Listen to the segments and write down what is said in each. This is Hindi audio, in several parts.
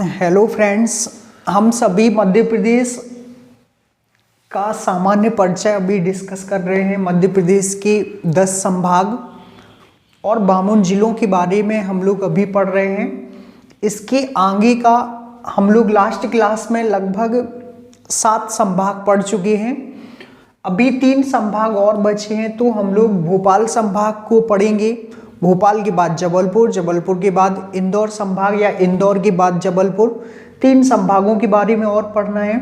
हेलो फ्रेंड्स, हम सभी मध्य प्रदेश का सामान्य परिचय अभी डिस्कस कर रहे हैं। मध्य प्रदेश के 10 संभाग और 52 जिलों के बारे में हम लोग अभी पढ़ रहे हैं। इसके आगे का हम लोग लास्ट क्लास में लगभग 7 संभाग पढ़ चुके हैं। अभी 3 संभाग और बचे हैं, तो हम लोग भोपाल संभाग को पढ़ेंगे। भोपाल के बाद जबलपुर, जबलपुर के बाद इंदौर संभाग या इंदौर के बाद जबलपुर। 3 संभागों के बारे में और पढ़ना है।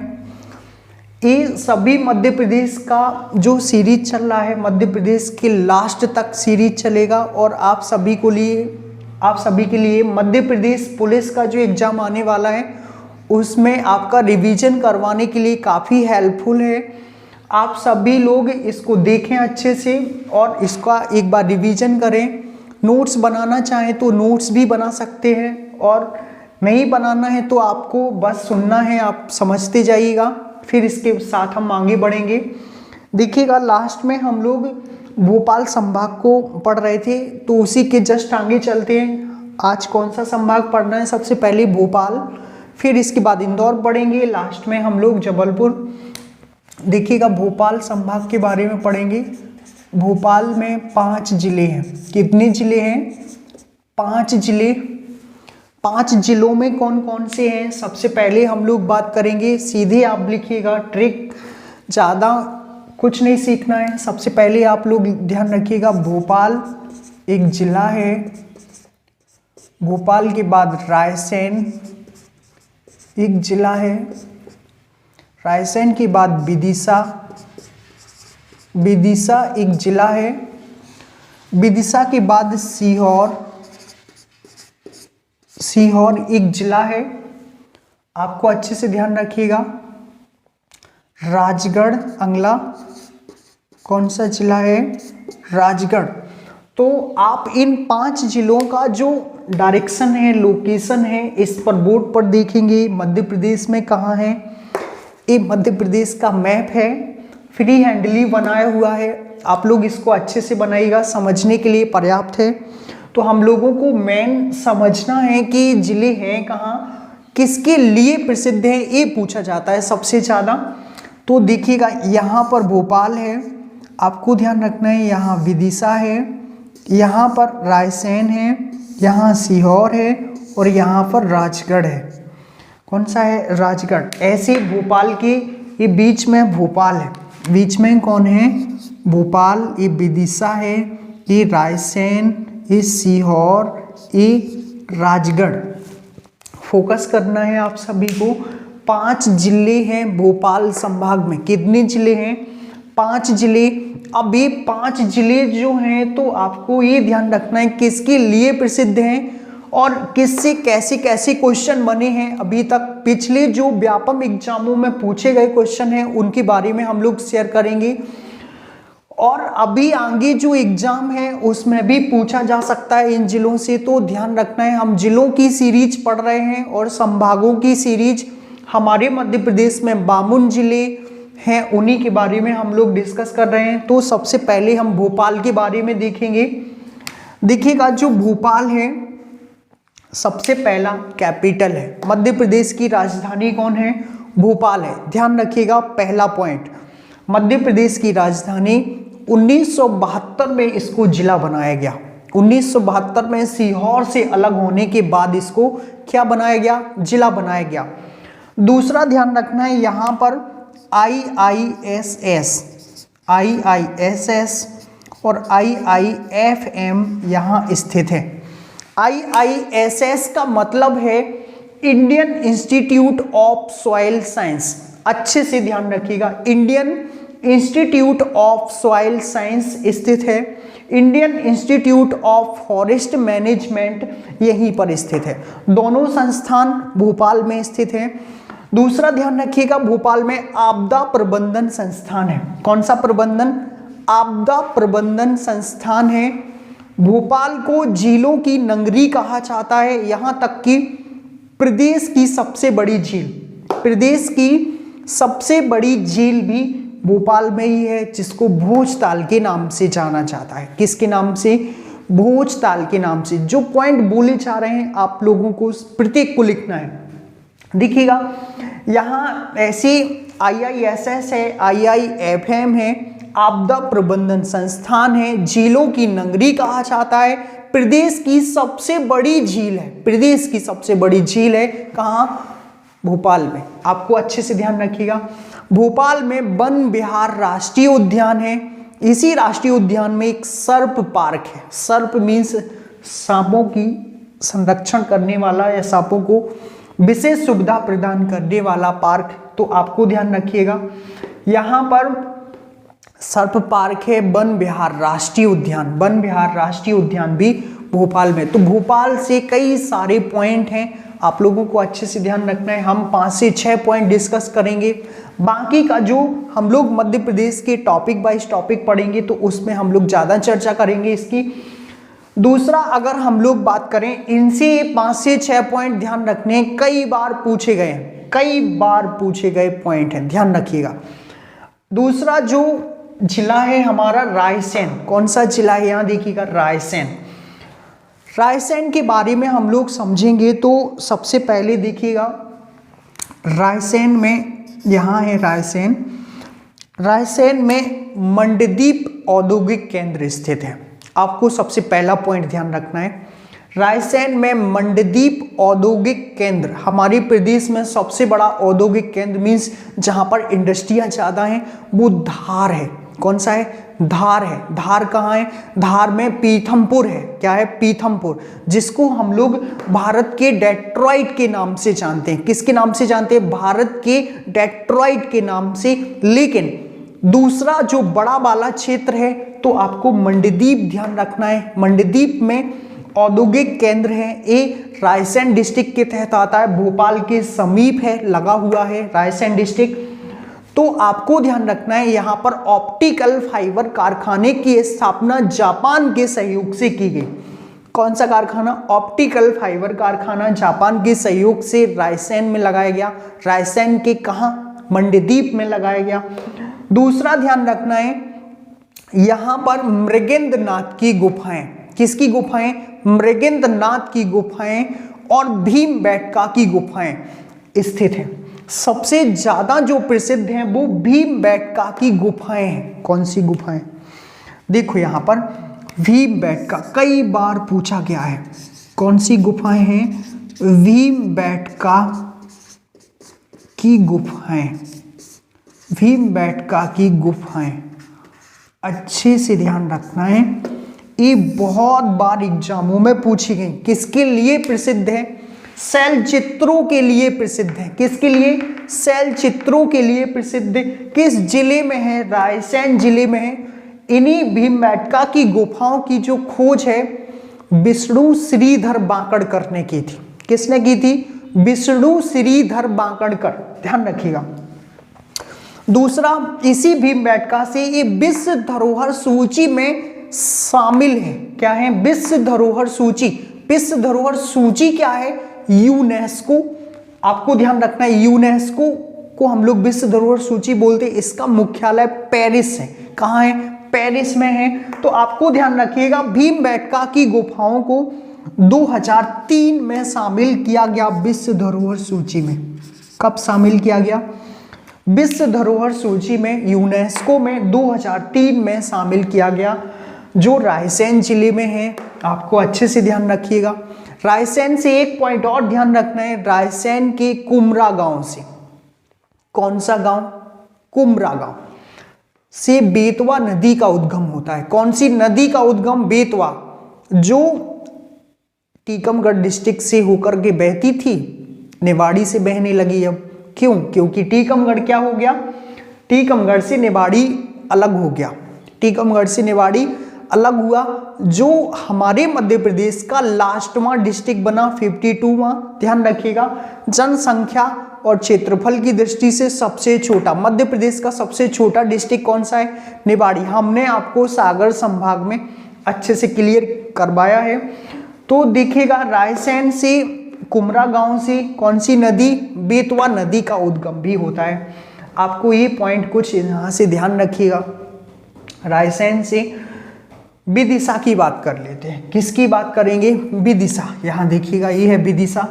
ये सभी मध्य प्रदेश का जो सीरीज चल रहा है, मध्य प्रदेश के लास्ट तक सीरीज चलेगा और आप सभी के लिए मध्य प्रदेश पुलिस का जो एग्जाम आने वाला है उसमें आपका रिवीजन करवाने के लिए काफ़ी हेल्पफुल है। आप सभी लोग इसको देखें अच्छे से और इसका एक बार रिवीजन करें। नोट्स बनाना चाहें तो नोट्स भी बना सकते हैं और नहीं बनाना है तो आपको बस सुनना है, आप समझते जाइएगा, फिर इसके साथ हम आगे बढ़ेंगे। देखिएगा, लास्ट में हम लोग भोपाल संभाग को पढ़ रहे थे, तो उसी के जस्ट आगे चलते हैं। आज कौन सा संभाग पढ़ना है? सबसे पहले भोपाल, फिर इसके बाद इंदौर पढ़ेंगे, लास्ट में हम लोग जबलपुर। देखिएगा, भोपाल संभाग के बारे में पढ़ेंगे। भोपाल में 5 जिले हैं। कितने जिले हैं? 5 जिले। 5 जिलों में कौन कौन से हैं? सबसे पहले हम लोग बात करेंगे, सीधे आप लिखिएगा, ट्रिक ज़्यादा कुछ नहीं सीखना है। सबसे पहले आप लोग ध्यान रखिएगा, भोपाल एक जिला है। भोपाल के बाद रायसेन एक जिला है। रायसेन के बाद विदिशा एक जिला है। विदिशा के बाद सीहोर एक जिला है। आपको अच्छे से ध्यान रखिएगा। राजगढ़ अगला कौन सा जिला है? राजगढ़। तो आप इन 5 जिलों का जो डायरेक्शन है, लोकेशन है, इस पर बोर्ड पर देखेंगे मध्य प्रदेश में कहाँ है। ये मध्य प्रदेश का मैप है, फ्री हैंडली बनाया हुआ है। आप लोग इसको अच्छे से बनाइएगा, समझने के लिए पर्याप्त है। तो हम लोगों को मेन समझना है कि जिले हैं कहाँ, किसके लिए प्रसिद्ध है, ये पूछा जाता है सबसे ज़्यादा। तो देखिएगा, यहाँ पर भोपाल है, आपको ध्यान रखना है। यहाँ विदिशा है, यहाँ पर रायसेन है, यहाँ सीहोर है और यहाँ पर राजगढ़ है। कौन सा है? राजगढ़। ऐसे भोपाल के ये बीच में भोपाल है। बीच में कौन है? भोपाल। ये विदिशा है, ये रायसेन, ये सीहोर, ये राजगढ़। फोकस करना है आप सभी को। 5 जिले हैं भोपाल संभाग में। कितने जिले हैं? 5 जिले। अब ये 5 जिले जो हैं, तो आपको ये ध्यान रखना है किसके लिए प्रसिद्ध हैं और किससे कैसे कैसे क्वेश्चन बने हैं अभी तक। पिछले जो व्यापम एग्जामों में पूछे गए क्वेश्चन हैं उनके बारे में हम लोग शेयर करेंगे और अभी आगे जो एग्जाम है उसमें भी पूछा जा सकता है इन जिलों से। तो ध्यान रखना है, हम जिलों की सीरीज पढ़ रहे हैं और संभागों की सीरीज। हमारे मध्य प्रदेश में 52 जिले हैं, उन्हीं के बारे में हम लोग डिस्कस कर रहे हैं। तो सबसे पहले हम भोपाल के बारे में देखेंगे। देखिएगा, जो भोपाल है सबसे पहला कैपिटल है। मध्य प्रदेश की राजधानी कौन है? भोपाल है। ध्यान रखिएगा, पहला पॉइंट, मध्य प्रदेश की राजधानी 1972 में इसको जिला बनाया गया। 1972 में सीहोर से अलग होने के बाद इसको क्या बनाया गया? जिला बनाया गया। दूसरा ध्यान रखना है, यहाँ पर IISS और IIFM यहाँ स्थित है। IISS का मतलब है Indian institute of soil science. अच्छे से ध्यान रखिएगा, Indian institute of soil science स्थित है। Indian institute of forest management यहीं पर स्थित है। दोनों संस्थान भोपाल में स्थित हैं। दूसरा ध्यान रखिएगा, भोपाल में आपदा प्रबंधन संस्थान है। कौन सा प्रबंधन? आपदा प्रबंधन संस्थान है। भोपाल को झीलों की नगरी कहा जाता है, यहाँ तक कि प्रदेश की सबसे बड़ी झील भी भोपाल में ही है, जिसको भोजताल के नाम से जाना जाता है। किसके नाम से? भोजताल के नाम से। जो पॉइंट बोले जा रहे हैं आप लोगों को प्रत्येक को लिखना है। देखिएगा यहाँ ऐसे IISS है, IIFM है, आपदा प्रबंधन संस्थान है, झीलों की नगरी कहा जाता है, प्रदेश की सबसे बड़ी झील है, प्रदेश की सबसे बड़ी झील है कहाँ, भोपाल में। आपको अच्छे से ध्यान रखिएगा। भोपाल में वन विहार राष्ट्रीय उद्यान है, इसी राष्ट्रीय उद्यान में एक सर्प पार्क है। सर्प मीन्स सांपों की संरक्षण करने वाला या सांपों को विशेष सुविधा प्रदान करने वाला पार्क, तो आपको ध्यान रखिएगा यहाँ पर सर्प पार्क है, वन विहार राष्ट्रीय उद्यान, वन विहार राष्ट्रीय उद्यान भी भोपाल में। तो भोपाल से कई सारे पॉइंट हैं, आप लोगों को अच्छे से ध्यान रखना है। हम 5 से 6 पॉइंट डिस्कस करेंगे, बाकी का जो हम लोग मध्य प्रदेश के टॉपिक वाइज टॉपिक पढ़ेंगे तो उसमें हम लोग ज़्यादा चर्चा करेंगे इसकी। दूसरा, अगर हम लोग बात करें, इनसे 5 से 6 पॉइंट ध्यान रखने, कई बार पूछे गए हैं, कई बार पूछे गए पॉइंट हैं, ध्यान रखिएगा। दूसरा जो जिला है हमारा रायसेन, कौन सा जिला है यहाँ देखिएगा, रायसेन। रायसेन के बारे में हम लोग समझेंगे तो सबसे पहले देखिएगा रायसेन में, यहाँ है रायसेन, रायसेन में मंडदीप औद्योगिक केंद्र स्थित है। आपको सबसे पहला पॉइंट ध्यान रखना है, रायसेन में मंडदीप औद्योगिक केंद्र, हमारे प्रदेश में सबसे बड़ा औद्योगिक केंद्र मीन्स जहाँ पर इंडस्ट्रियाँ ज़्यादा हैं वो धार है। कौन सा है, धार है। धार कहाँ है, धार में पीथमपुर है। क्या है, पीथमपुर, जिसको हम लोग भारत के डेट्रॉइट के नाम से जानते हैं। किसके नाम से जानते हैं, भारत के डेट्रॉइट के नाम से। लेकिन दूसरा जो बड़ा वाला क्षेत्र है तो आपको मंडदीप ध्यान रखना है। मंडदीप में औद्योगिक केंद्र है, ये रायसेन डिस्ट्रिक्ट के तहत आता है, भोपाल के समीप है, लगा हुआ है रायसेन डिस्ट्रिक्ट। तो आपको ध्यान रखना है यहाँ पर ऑप्टिकल फाइबर कारखाने की स्थापना जापान के सहयोग से की गई। कौन सा कारखाना, ऑप्टिकल फाइबर कारखाना जापान के सहयोग से रायसेन में लगाया गया। रायसेन के कहाँ, मंडदीप में लगाया गया। दूसरा ध्यान रखना है यहाँ पर मृगेंद्रनाथ की गुफाएं, किसकी गुफाएं, मृगेंद्रनाथ की गुफाएं और भीमबेटका की गुफाएं स्थित हैं। सबसे ज्यादा जो प्रसिद्ध हैं वो भीमबेटका की गुफाएं हैं। कौन सी गुफाएं, देखो यहाँ पर भीमबेटका कई बार पूछा गया है। कौन सी गुफाएं हैं, भीमबेटका की गुफाएं, भीमबेटका की गुफाएं, अच्छे से ध्यान रखना है। ये बहुत बार एग्जामों में पूछी गई। किसके लिए प्रसिद्ध है, शैल चित्रों के लिए प्रसिद्ध है। किसके लिए, शैल चित्रों के लिए प्रसिद्ध है। किस जिले में है, रायसेन जिले में है। इन्हीं भीमबेटका की गुफाओं की जो खोज है विष्णु श्रीधर बांकड़कर ने की थी। किसने की थी, विष्णु श्रीधर बांकड़कर, ध्यान रखिएगा। दूसरा, इसी भीमबेटका से ये विश्व धरोहर सूची में शामिल है। क्या है, विश्व धरोहर सूची। विश्व धरोहर सूची क्या है, यूनेस्को। आपको ध्यान रखना है, यूनेस्को को हम लोग विश्व धरोहर सूची बोलते हैं। इसका मुख्यालय पेरिस है। कहाँ है, पेरिस में है। तो आपको ध्यान रखिएगा भीमबेटका की गुफाओं को 2003 में शामिल किया गया विश्व धरोहर सूची में। कब शामिल किया गया, विश्व धरोहर सूची में, यूनेस्को में 2003 में शामिल किया गया, जो रायसेन जिले में है। आपको अच्छे से ध्यान रखिएगा। रायसेन से एक पॉइंट और ध्यान रखना है, रायसेन के कुमरा गांव से, कौन सा गांव, कुमरा गांव से बेतवा नदी का उद्गम होता है। कौन सी नदी का उद्गम, बेतवा, जो टीकमगढ़ डिस्ट्रिक्ट से होकर के बहती थी, निवाड़ी से बहने लगी अब। क्यों, क्योंकि टीकमगढ़ क्या हो गया, टीकमगढ़ से निवाड़ी अलग हो गया। टीकमगढ़ से निवाड़ी अलग हुआ, जो हमारे मध्य प्रदेश का लास्टवां डिस्ट्रिक्ट बना, 52वां। ध्यान रखिएगा, जनसंख्या और क्षेत्रफल की दृष्टि से सबसे छोटा, मध्य प्रदेश का सबसे छोटा डिस्ट्रिक्ट कौन सा है, निवाड़ी। हमने आपको सागर संभाग में अच्छे से क्लियर करवाया है। तो देखिएगा रायसेन से, कुमरा गांव से कौन सी नदी, बेतवा नदी का उद्गम भी होता है। आपको ये पॉइंट कुछ यहाँ से ध्यान रखिएगा। रायसेन से विदिशा की बात कर लेते हैं। किसकी बात करेंगे, विदिशा। यहाँ देखिएगा, ये है विदिशा।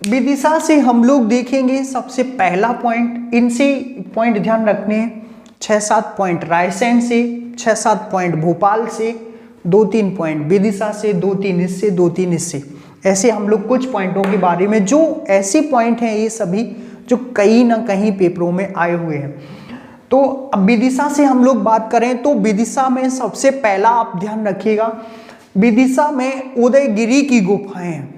विदिशा से हम लोग देखेंगे सबसे पहला पॉइंट, इनसे पॉइंट ध्यान रखने हैं, 6-7 पॉइंट रायसेन से, 6-7 पॉइंट भोपाल से, 2-3 पॉइंट विदिशा से, 2-3 इससे, 2-3 इससे। ऐसे हम लोग कुछ पॉइंटों के बारे में, जो ऐसे पॉइंट हैं ये सभी जो कहीं ना कहीं पेपरों में आए हुए हैं। तो अब विदिशा से हम लोग बात करें तो विदिशा में सबसे पहला आप ध्यान रखिएगा, विदिशा में उदयगिरी की गुफाएं हैं।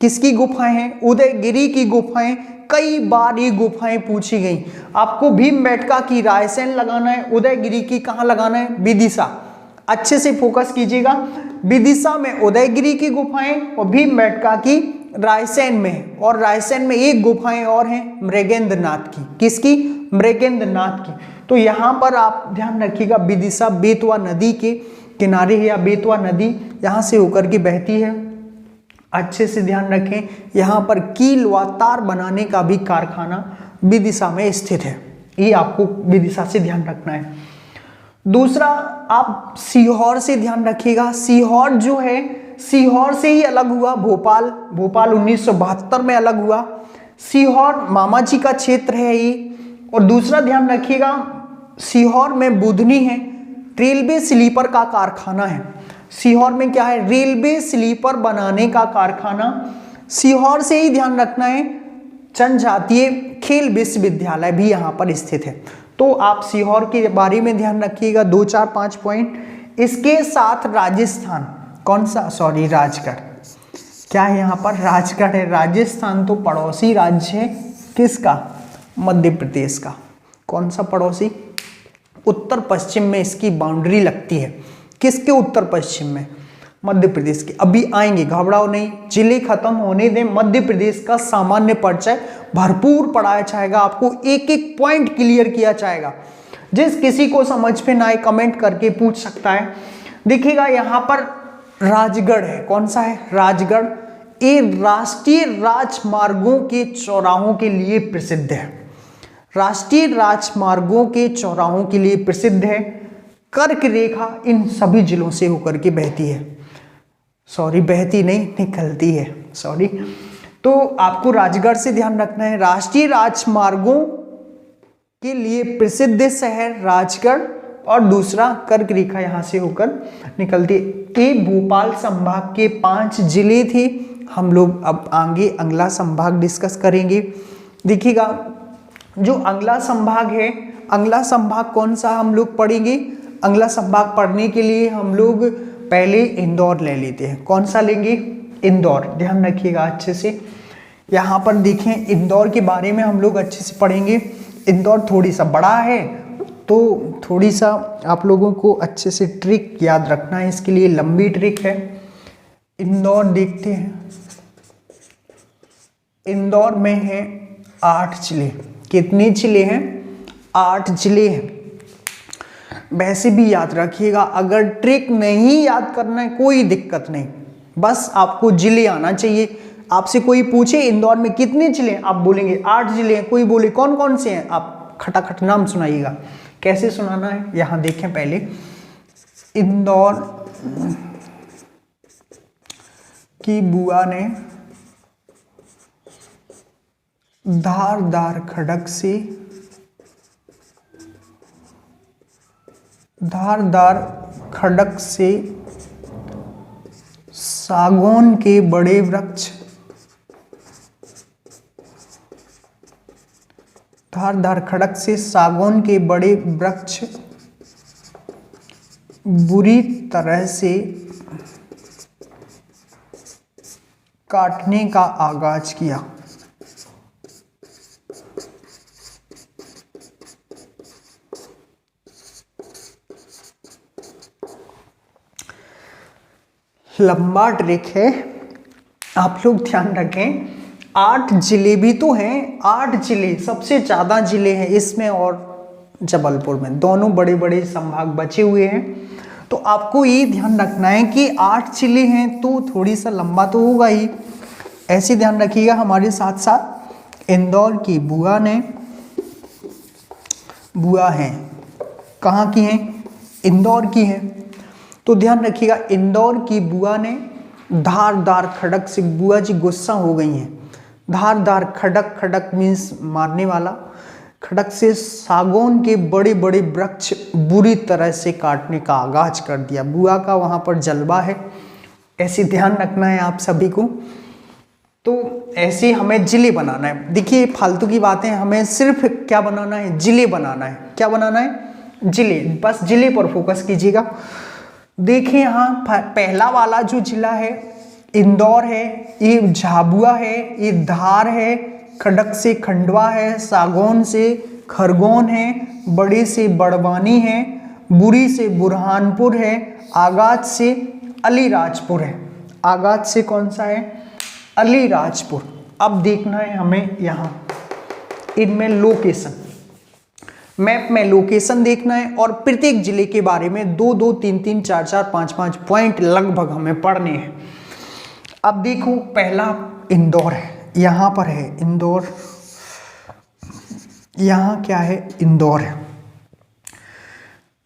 किसकी गुफाएं हैं? उदयगिरी की गुफाएं। कई बार ये गुफाएं पूछी गई। आपको भीमबेटका की रायसेन लगाना है, उदयगिरी की कहाँ लगाना है? विदिशा। अच्छे से फोकस कीजिएगा, विदिशा में उदयगिरी की गुफाएं और भीमबेटका की रायसेन में, और रायसेन में एक गुफाएं और हैं मृगेंद्रनाथ की। किसकी? मृगेंद्रनाथ की। तो यहाँ पर आप ध्यान रखिएगा, विदिशा बेतवा नदी के किनारे है, या बेतवा नदी यहाँ से होकर के बहती है। अच्छे से ध्यान रखें, यहाँ पर कील व तार बनाने का भी कारखाना विदिशा में स्थित है। ये आपको विदिशा से ध्यान रखना है। दूसरा, आप सीहोर से ध्यान रखिएगा। सीहोर जो है, सीहोर से ही अलग हुआ भोपाल। भोपाल 1972 में अलग हुआ। सीहोर मामा जी का क्षेत्र है ये। और दूसरा ध्यान रखिएगा, सीहोर में बुधनी है, रेलवे स्लीपर का कारखाना है। सीहोर में क्या है? रेलवे स्लीपर बनाने का कारखाना। सीहोर से ही ध्यान रखना है, जनजातीय खेल विश्वविद्यालय भी यहाँ पर स्थित है। तो आप सीहोर के बारे में ध्यान रखिएगा, 2-4-5 पॉइंट। इसके साथ राजस्थान, कौन सा? सॉरी, राजगढ़। क्या है यहाँ पर? राजगढ़ है। राजस्थान तो पड़ोसी राज्य है किसका? मध्य प्रदेश का। कौन सा पड़ोसी? उत्तर पश्चिम में इसकी बाउंड्री लगती है। किसके उत्तर पश्चिम में? मध्य प्रदेश के। अभी आएंगे, घबराओ नहीं, जिले खत्म होने दें। मध्य प्रदेश का सामान्य परिचय भरपूर पढ़ाया जाएगा, आपको एक एक पॉइंट क्लियर किया जाएगा। जिस किसी को समझ में ना आए कमेंट करके पूछ सकता है। देखिएगा यहाँ पर राजगढ़ है। कौन सा है? राजगढ़। ये राष्ट्रीय राजमार्गों के चौराहों के लिए प्रसिद्ध है। राष्ट्रीय राजमार्गों के चौराहों के लिए प्रसिद्ध है। कर्क रेखा इन सभी जिलों से होकर के बहती है। सॉरी, बहती नहीं, निकलती है, सॉरी। तो आपको राजगढ़ से ध्यान रखना है। राष्ट्रीय राजमार्गों के लिए प्रसिद्ध शहर राजगढ़, और दूसरा कर्क रेखा यहाँ से होकर निकलती है। ये भोपाल संभाग के 5 जिले थे। हम लोग अब आगे अगला संभाग डिस्कस करेंगे। देखिएगा, जो अगला संभाग है, अगला संभाग कौन सा हम लोग पढ़ेंगे? अगला संभाग पढ़ने के लिए हम लोग पहले इंदौर ले लेते हैं। कौन सा लेंगे? इंदौर। ध्यान रखिएगा अच्छे से। यहाँ पर देखें, इंदौर के बारे में हम लोग अच्छे से पढ़ेंगे। इंदौर थोड़ी सा बड़ा है, तो थोड़ी सा आप लोगों को अच्छे से ट्रिक याद रखना है, इसके लिए लंबी ट्रिक है। इंदौर देखते हैं। इंदौर में है 8 जिले। कितने जिले हैं? 8 जिले हैं। वैसे भी याद रखिएगा, अगर ट्रिक नहीं याद करना है कोई दिक्कत नहीं, बस आपको जिले आना चाहिए। आपसे कोई पूछे इंदौर में कितने जिले हैं, आप बोलेंगे 8 जिले हैं। कोई बोले कौन कौन से हैं, आप खटाखट नाम सुनाइएगा। कैसे सुनाना है, यहां देखें पहले। इंदौर की बुआ ने धारदार खड़क से सागौन के बड़े वृक्ष, धारदार खड़क से सागौन के बड़े वृक्ष बुरी तरह से काटने का आगाज किया। लंबा ट्रिक है, आप लोग ध्यान रखें। 8 जिले भी तो हैं, 8 जिले, सबसे ज़्यादा जिले हैं इसमें और जबलपुर में, दोनों बड़े बड़े संभाग बचे हुए हैं। तो आपको ये ध्यान रखना है कि 8 जिले हैं तो थोड़ी सा लंबा तो होगा ही, ऐसे ध्यान रखिएगा हमारे साथ साथ। इंदौर की बुआ हैं, कहाँ की हैं? इंदौर की हैं। तो ध्यान रखिएगा, इंदौर की बुआ ने धारदार खड़क से, बुआ जी गुस्सा हो गई हैं, धारदार, खड़क, खड़क मीन्स मारने वाला, खड़क से सागौन के बड़े बड़े वृक्ष बुरी तरह से काटने का आगाज कर दिया। बुआ का वहाँ पर जलवा है, ऐसे ध्यान रखना है आप सभी को। तो ऐसे हमें जिले बनाना है। देखिए फालतू की बातें, हमें सिर्फ क्या बनाना है, जिले बनाना है। क्या बनाना है, जिले, बस जिले पर फोकस कीजिएगा। देखिए यहाँ पहला वाला जो जिला है इंदौर है, ये झाबुआ है, ये धार है, खड़क से खंडवा है, सागौन से खरगोन है, बड़े से बड़वानी है, बुरी से बुरहानपुर है, आगाज से अलीराजपुर है। आगाज से कौन सा है, अलीराजपुर। अब देखना है हमें यहाँ इनमें लोकेशन, मैप में लोकेशन देखना है और प्रत्येक जिले के बारे में 2-2, 3-3, 4-4, 5-5 पॉइंट लगभग हमें पढ़ने हैं। अब देखो पहला इंदौर है, यहाँ पर है इंदौर, यहाँ क्या है, इंदौर है।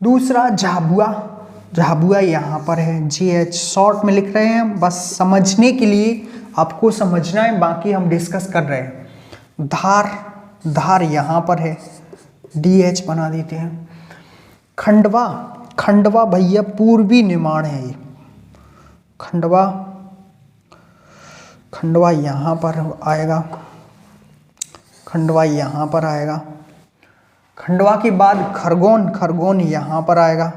दूसरा झाबुआ, झाबुआ यहाँ पर है, GH शॉर्ट में लिख रहे हैं, बस समझने के लिए आपको समझना है, बाकी हम डिस्कस कर रहे हैं। धार, धार यहाँ पर है, DH बना देते हैं। खंडवा, खंडवा भैया पूर्वी निमाड़ है ये, खंडवा, खंडवा यहाँ पर आएगा, खंडवा यहाँ पर आएगा। खंडवा के बाद खरगोन, खरगोन यहाँ पर आएगा,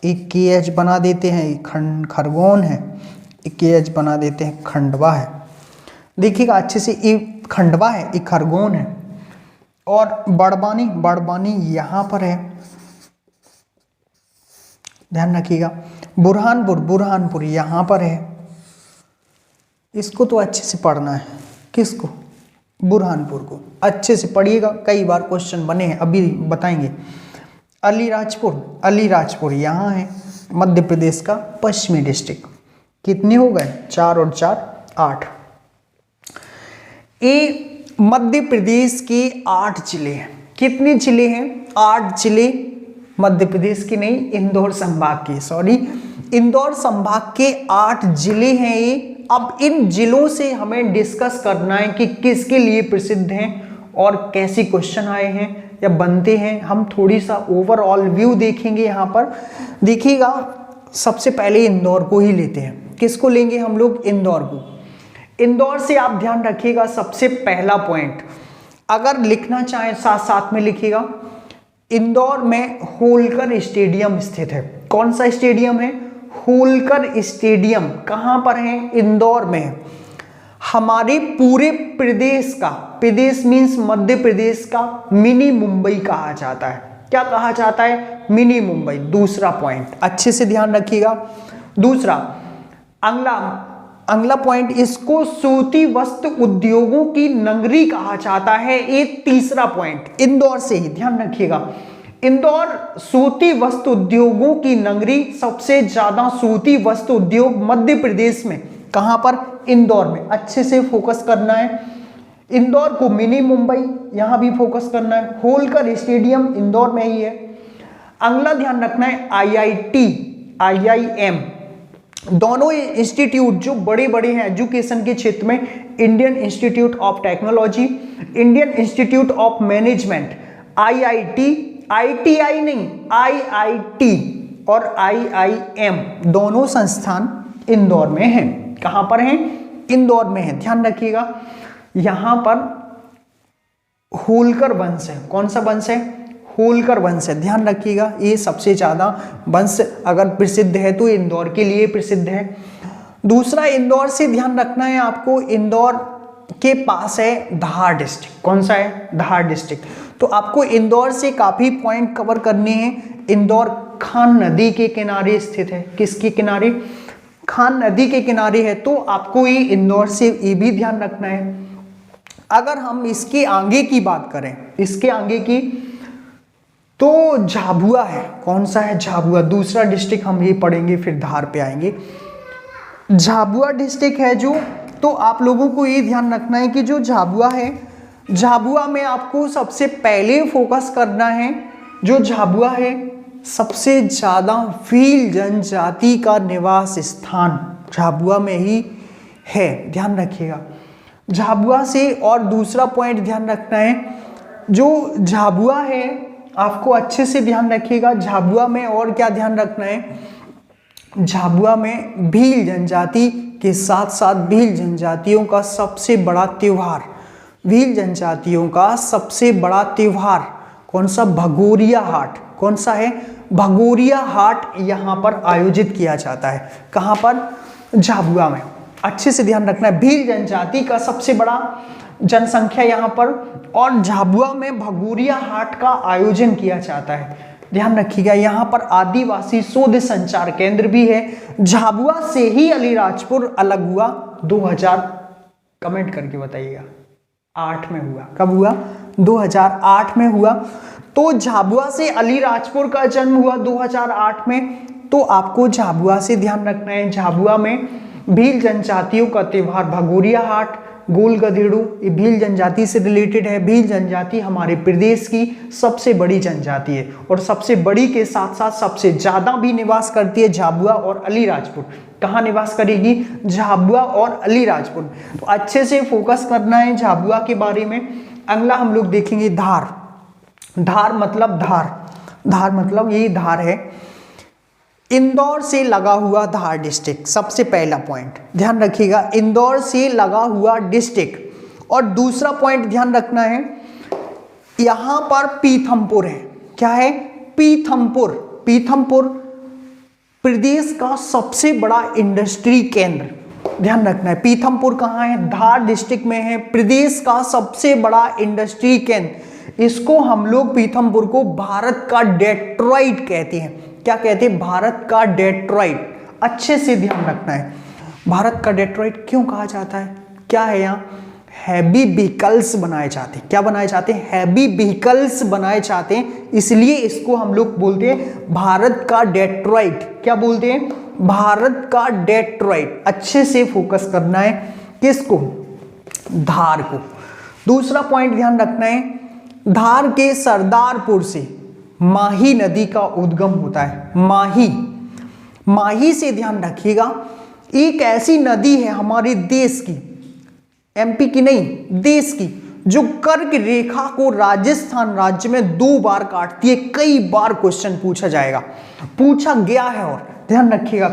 एक KH बना देते हैं, खरगोन है, एक KH बना देते हैं, खंडवा है। देखिएगा अच्छे से, एक खंडवा है, एक खरगोन है। और बड़वानी, बड़वानी यहाँ पर है, ध्यान रखिएगा। बुरहानपुर, बुरहानपुर यहाँ पर है। इसको तो अच्छे से पढ़ना है, किसको, बुरहानपुर को अच्छे से पढ़िएगा, कई बार क्वेश्चन बने हैं, अभी बताएंगे। अलीराजपुर, अलीराजपुर यहाँ है, मध्य प्रदेश का पश्चिमी डिस्ट्रिक्ट। कितने हो गए, 4 और 4 8। ये मध्य प्रदेश के 8 जिले हैं। कितने जिले हैं, 8 जिले मध्य प्रदेश के, नहीं इंदौर संभाग के, सॉरी इंदौर संभाग के 8 जिले हैं ये। अब इन जिलों से हमें डिस्कस करना है कि किसके लिए प्रसिद्ध हैं और कैसे क्वेश्चन आए हैं या बनते हैं। हम थोड़ी सा ओवरऑल व्यू देखेंगे यहाँ पर। देखिएगा सबसे पहले इंदौर को ही लेते हैं। किसको लेंगे हम लोग, इंदौर को। इंदौर से आप ध्यान रखिएगा, सबसे पहला पॉइंट अगर लिखना चाहें साथ साथ में लिखिएगा, इंदौर में होलकर स्टेडियम स्थित है। कौन सा स्टेडियम है, होलकर स्टेडियम। कहां पर है, इंदौर में है। हमारे पूरे प्रदेश का, प्रदेश मीन्स मध्य प्रदेश का मिनी मुंबई कहा जाता है। क्या कहा जाता है, मिनी मुंबई। दूसरा पॉइंट अच्छे से ध्यान रखिएगा। दूसरा अगला पॉइंट, इसको सूती वस्त्र उद्योगों की नगरी कहा जाता है। एक तीसरा पॉइंट इंदौर से ही ध्यान रखिएगा, इंदौर सूती वस्त्र उद्योगों की नगरी। सबसे ज्यादा सूती वस्त्र उद्योग मध्य प्रदेश में, कहां पर, इंदौर में। अच्छे से फोकस करना है, इंदौर को मिनी मुंबई यहां भी फोकस करना है। होलकर स्टेडियम इंदौर में ही है। अगला ध्यान रखना है IIT, IIM, दोनों इंस्टीट्यूट जो बड़े बड़े हैं एजुकेशन के क्षेत्र में, Indian institute of technology, Indian institute of management, IIT, ITI नहीं, IIT और IIM, दोनों संस्थान इंदौर में हैं। कहां पर हैं, इंदौर में है। ध्यान रखिएगा यहां पर होलकर वंश है। कौन सा वंश है, होलकर वंश है। ध्यान रखिएगा, ये सबसे ज्यादा वंश अगर प्रसिद्ध है तो इंदौर के लिए प्रसिद्ध है। दूसरा, इंदौर से ध्यान रखना है आपको, इंदौर के पास है धार डिस्ट्रिक्ट। कौन सा है, धार डिस्ट्रिक्ट। तो आपको इंदौर से काफी पॉइंट कवर करने हैं। इंदौर खान नदी के किनारे स्थित है। किसके किनारे, खान नदी के किनारे है। तो आपको ये इंदौर से ये भी ध्यान रखना है। अगर हम इसके आगे की बात करें, इसके आगे की, तो झाबुआ है। कौन सा है, झाबुआ। दूसरा डिस्ट्रिक्ट हम ये पढ़ेंगे, फिर धार पे आएंगे। झाबुआ डिस्ट्रिक्ट है जो, तो आप लोगों को ये ध्यान रखना है कि जो झाबुआ है, झाबुआ में आपको सबसे पहले फोकस करना है। जो झाबुआ है सबसे ज्यादा भील जनजाति का निवास स्थान झाबुआ में ही है। ध्यान रखिएगा। झाबुआ से, और दूसरा पॉइंट ध्यान रखना है, जो झाबुआ है आपको अच्छे से ध्यान रखिएगा, झाबुआ में और क्या ध्यान रखना है, झाबुआ में भील जनजाति के साथ साथ भील जनजातियों का सबसे बड़ा त्योहार, भील जनजातियों का सबसे बड़ा त्योहार कौन सा, भगोरिया हाट, कौन सा है, भगोरिया हाट यहाँ पर आयोजित किया जाता है। कहाँ पर, झाबुआ में। अच्छे से ध्यान रखना है, भील जनजाति का सबसे बड़ा जनसंख्या यहाँ पर, और झाबुआ में भगोरिया हाट का आयोजन किया जाता है। ध्यान रखिएगा, यहाँ पर आदिवासी शोध संचार केंद्र भी है। झाबुआ से ही अलीराजपुर अलग हुआ 2000, कमेंट करके बताइएगा, 8 में हुआ। कब हुआ, 2008 में हुआ। तो झाबुआ से अलीराजपुर का जन्म हुआ 2008 में। तो आपको झाबुआ से ध्यान रखना है, झाबुआ में भील जनजातियों का त्योहार भगोरिया हाट, गोल गधेड़ू, ये भील जनजाति से रिलेटेड है। भील जनजाति हमारे प्रदेश की सबसे बड़ी जनजाति है, और सबसे बड़ी के साथ साथ सबसे ज्यादा भी निवास करती है झाबुआ और अलीराजपुर। कहाँ निवास करेगी, झाबुआ और अलीराजपुर। तो अच्छे से फोकस करना है झाबुआ के बारे में। अगला हम लोग देखेंगे धार। धार मतलब धार मतलब यही धार है, इंदौर से लगा हुआ धार डिस्ट्रिक्ट। सबसे पहला पॉइंट ध्यान रखिएगा, इंदौर से लगा हुआ डिस्ट्रिक्ट। और दूसरा पॉइंट ध्यान रखना है, यहां पर पीथमपुर है। क्या है, पीथमपुर। पीथमपुर प्रदेश का सबसे बड़ा इंडस्ट्री केंद्र। ध्यान रखना है, पीथमपुर कहाँ है, धार डिस्ट्रिक्ट में है, प्रदेश का सबसे बड़ा इंडस्ट्री केंद्र। इसको हम लोग पीथमपुर को भारत का डेट्रॉइट कहते हैं। क्या कहते हैं, भारत का डेट्रॉइट। अच्छे से ध्यान रखना है, भारत का डेट्रॉइट क्यों कहा जाता है, क्या है, यहाँ हैवी व्हीकल्स बनाए जाते हैं। क्या बनाए जाते हैं, हैवी व्हीकल्स बनाए जाते हैं, इसलिए इसको हम लोग बोलते हैं भारत का डेट्रॉइट। क्या बोलते हैं, भारत का डेट्रॉइट। अच्छे से फोकस करना है, किसको, धार को। दूसरा पॉइंट ध्यान रखना है, धार के सरदारपुर से माही नदी का उद्गम होता है। माही, माही से ध्यान रखिएगा, एक ऐसी नदी है हमारे देश की, एमपी की नहीं, देश की, जो कर्क रेखा को राजस्थान राज्य में 2 बार काटती है। कई बार क्वेश्चन पूछा जाएगा, पूछा गया है। और ध्यान रखिएगा,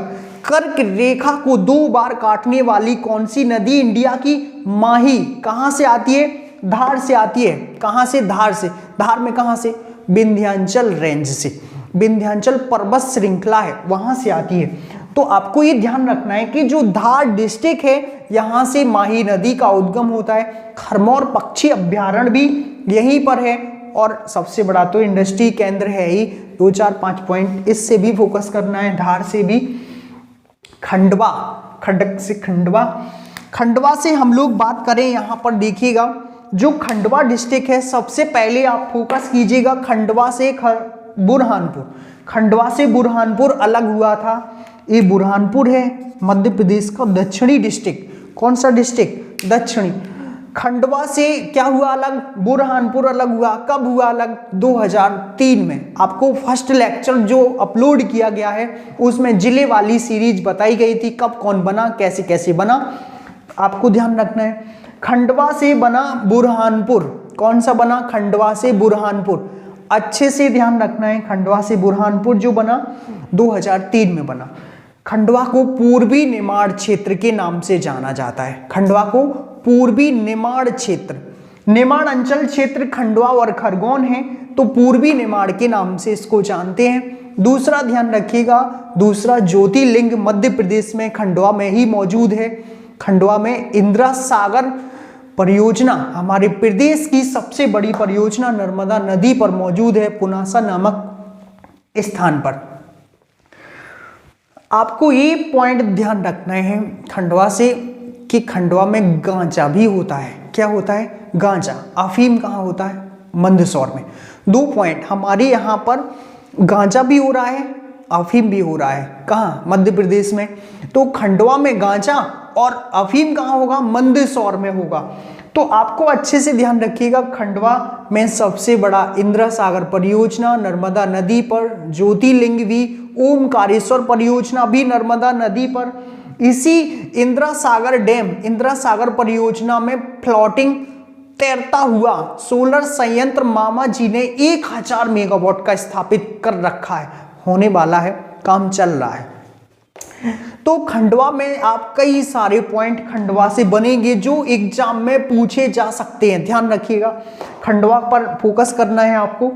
कर्क रेखा को 2 बार काटने वाली कौन सी नदी इंडिया की, माही। कहां से आती है, धार से आती है। कहां से, धार से। धार में कहां से, विंध्याचल रेंज से, विंध्याचल पर्वत श्रृंखला है वहां से आती है। तो आपको ये ध्यान रखना है कि जो धार डिस्ट्रिक्ट है, यहां से माही नदी का उद्गम होता है। खरमौर पक्षी अभ्यारण्य भी यहीं पर है, और सबसे बड़ा तो इंडस्ट्री केंद्र है ही। 2 4 5 पॉइंट इससे भी फोकस करना है, धार से भी। खंडवा, खंडक से खंडवा, खंडवा से हम लोग बात करें, यहां पर देखिएगा जो खंडवा डिस्ट्रिक्ट है, सबसे पहले आप फोकस कीजिएगा खंडवा से बुरहानपुर। खंडवा से बुरहानपुर अलग हुआ था। ये बुरहानपुर है मध्य प्रदेश का दक्षिणी डिस्ट्रिक्ट। कौन सा डिस्ट्रिक्ट, दक्षिणी। खंडवा से क्या हुआ अलग, बुरहानपुर अलग हुआ। कब हुआ अलग, 2003 में। आपको फर्स्ट लेक्चर जो अपलोड किया गया है उसमें जिले वाली सीरीज बताई गई थी, कब कौन बना, कैसे कैसे बना, आपको ध्यान रखना है। खंडवा से बना बुरहानपुर। कौन सा बना, खंडवा से बुरहानपुर। अच्छे से ध्यान रखना है, खंडवा से बुरहानपुर जो बना 2003 में बना। खंडवा को पूर्वी निमाड़ क्षेत्र के नाम से जाना जाता है। खंडवा को पूर्वी निमाड़ क्षेत्र, निमाड़ अंचल क्षेत्र खंडवा और खरगोन है, तो पूर्वी निमाड़ के नाम से इसको जानते हैं। दूसरा ध्यान रखिएगा, दूसरा ज्योतिर्लिंग मध्य प्रदेश में खंडवा में ही मौजूद है। खंडवा में इंदिरा सागर परियोजना, हमारे प्रदेश की सबसे बड़ी परियोजना नर्मदा नदी पर मौजूद है, पुनासा नामक स्थान पर। आपको ये पॉइंट ध्यान रखना है खंडवा से कि खंडवा में गांजा भी होता है। क्या होता है, गांजा। अफीम कहाँ होता है, मंदसौर में। 2 पॉइंट, हमारे यहाँ पर गांजा भी हो रहा है, अफीम भी हो रहा है। कहाँ, मध्य प्रदेश में। तो खंडवा में गांजा और अफीम कहाँ होगा, मंदसौर में होगा। तो आपको अच्छे से ध्यान रखिएगा, खंडवा में सबसे बड़ा इंदिरा सागर परियोजना नर्मदा नदी पर, ज्योतिर्लिंग भी, ओमकारेश्वर परियोजना भी नर्मदा नदी पर, इसी इंदिरा सागर डैम, इंदिरा सागर परियोजना में फ्लोटिंग तैरता हुआ सोलर संयंत्र मामा जी ने 1000 मेगावाट का स्थापित कर रखा है, होने वाला है, काम चल रहा है। तो खंडवा में आप कई सारे पॉइंट खंडवा से बनेंगे जो एग्जाम में पूछे जा सकते हैं, ध्यान रखिएगा, खंडवा पर फोकस करना है आपको।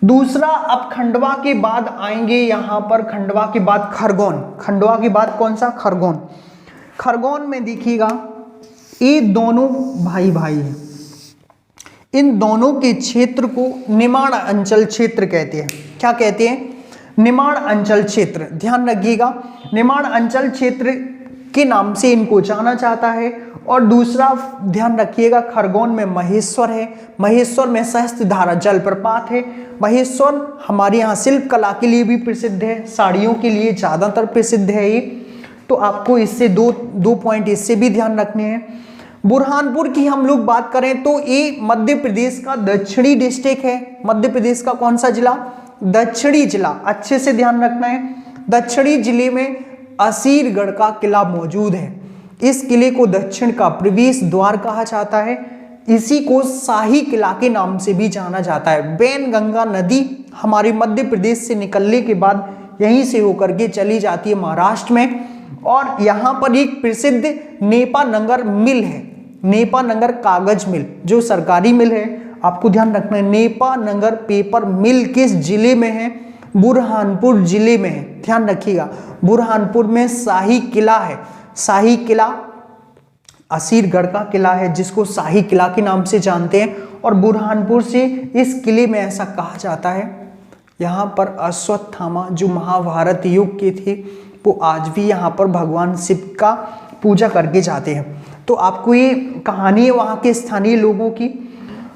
दूसरा, अब खंडवा के बाद आएंगे यहां पर, खंडवा के बाद खरगोन, खंडवा के बाद कौन सा, खरगोन। खरगोन में देखिएगा ये दोनों भाई भाई हैं, इन दोनों के क्षेत्र को निमाड़ अंचल क्षेत्र कहते हैं। क्या कहते हैं, निमाड़ अंचल क्षेत्र, ध्यान रखिएगा, निमाड़ अंचल क्षेत्र के नाम से इनको जाना जाता है। और दूसरा ध्यान रखिएगा, खरगोन में महेश्वर है, महेश्वर में सहस्त्रधारा जलप्रपात है। महेश्वर हमारे यहाँ शिल्प कला के लिए भी प्रसिद्ध है, साड़ियों के लिए ज़्यादातर प्रसिद्ध है ये, तो आपको इससे दो पॉइंट इससे भी ध्यान रखने हैं। बुरहानपुर की हम लोग बात करें तो ये मध्य प्रदेश का दक्षिणी डिस्ट्रिक्ट है, मध्य प्रदेश का कौन सा जिला, दक्षिणी जिला, अच्छे से ध्यान रखना है। दक्षिणी जिले में असीरगढ़ का किला मौजूद है, इस किले को दक्षिण का प्रवेश द्वार कहा जाता है, इसी को शाही किला के नाम से भी जाना जाता है। बैनगंगा नदी हमारे मध्य प्रदेश से निकलने के बाद यहीं से होकर के चली जाती है महाराष्ट्र में, और यहाँ पर एक प्रसिद्ध नेपानगर मिल है, नेपानगर कागज मिल जो सरकारी मिल है, आपको ध्यान रखना है। नेपानगर पेपर मिल किस जिले में है, बुरहानपुर जिले में है, ध्यान रखिएगा। बुरहानपुर में शाही किला है, शाही किला असीरगढ़ का किला है जिसको शाही किला के नाम से जानते हैं, और बुरहानपुर से इस किले में ऐसा कहा जाता है, यहाँ पर अश्वत्थामा जो महाभारत युग के थे वो आज भी यहाँ पर भगवान शिव का पूजा करके जाते हैं। तो आपको ये कहानी है वहाँ के स्थानीय लोगों की।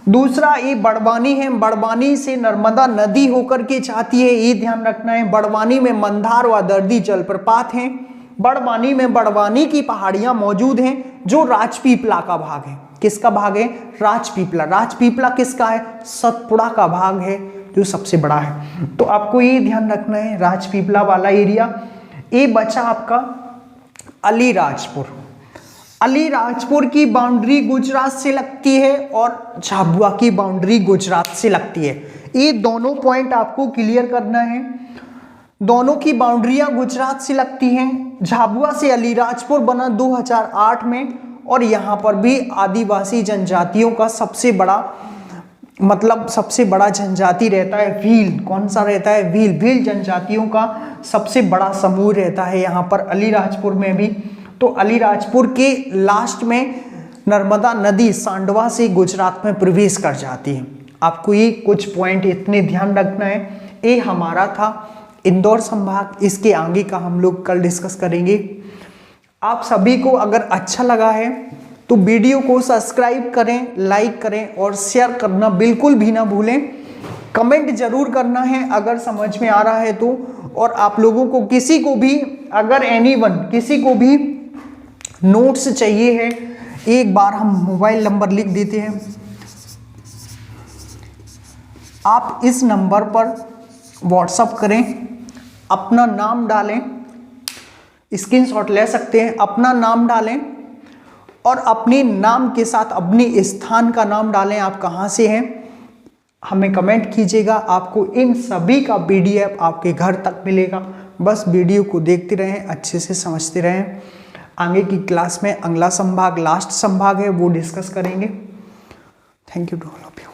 दूसरा ये बड़वानी है, बड़वानी से नर्मदा नदी होकर के जाती है, ये ध्यान रखना है। बड़वानी में मंदार व दर्दी जलप्रपात हैं। बड़वानी में बड़वानी की पहाड़ियां मौजूद हैं जो राजपीपला का भाग है। किसका भाग है, राजपीपला। राजपीपला किसका है, सतपुड़ा का भाग है जो सबसे बड़ा है। तो आपको ये ध्यान रखना है राजपीपला वाला एरिया। ये बचा आपका अलीराजपुर। अलीराजपुर की बाउंड्री गुजरात से लगती है और झाबुआ की बाउंड्री गुजरात से लगती है। ये दोनों पॉइंट आपको क्लियर करना है। दोनों की बाउंड्रियां गुजरात से लगती हैं। झाबुआ से अलीराजपुर बना 2008 में, और यहाँ पर भी आदिवासी जनजातियों का सबसे बड़ा जनजाति रहता है भील। कौन सा रहता है, भील। भील जनजातियों का सबसे बड़ा समूह रहता है यहाँ पर अलीराजपुर में भी। तो अलीराजपुर के लास्ट में नर्मदा नदी सांडवा से गुजरात में प्रवेश कर जाती है। आपको ये कुछ पॉइंट इतने ध्यान रखना है। ये हमारा था इंदौर संभाग, इसके आगे का हम लोग कल डिस्कस करेंगे। आप सभी को अगर अच्छा लगा है तो वीडियो को सब्सक्राइब करें, लाइक करें और शेयर करना बिल्कुल भी ना भूलें। कमेंट जरूर करना है अगर समझ में आ रहा है तो। और आप लोगों को किसी को भी अगर किसी को भी नोट्स चाहिए है, एक बार हम मोबाइल नंबर लिख देते हैं। आप इस नंबर पर व्हाट्सएप करें, अपना नाम डालें, स्क्रीनशॉट ले सकते हैं, अपना नाम डालें और अपने नाम के साथ अपने स्थान का नाम डालें, आप कहाँ से हैं, हमें कमेंट कीजिएगा। आपको इन सभी का PDF आपके घर तक मिलेगा। बस वीडियो को देखते रहें, अच्छे से समझते रहें। आगे की क्लास में अगला संभाग, लास्ट संभाग है, वो डिस्कस करेंगे। Thank you to all of you.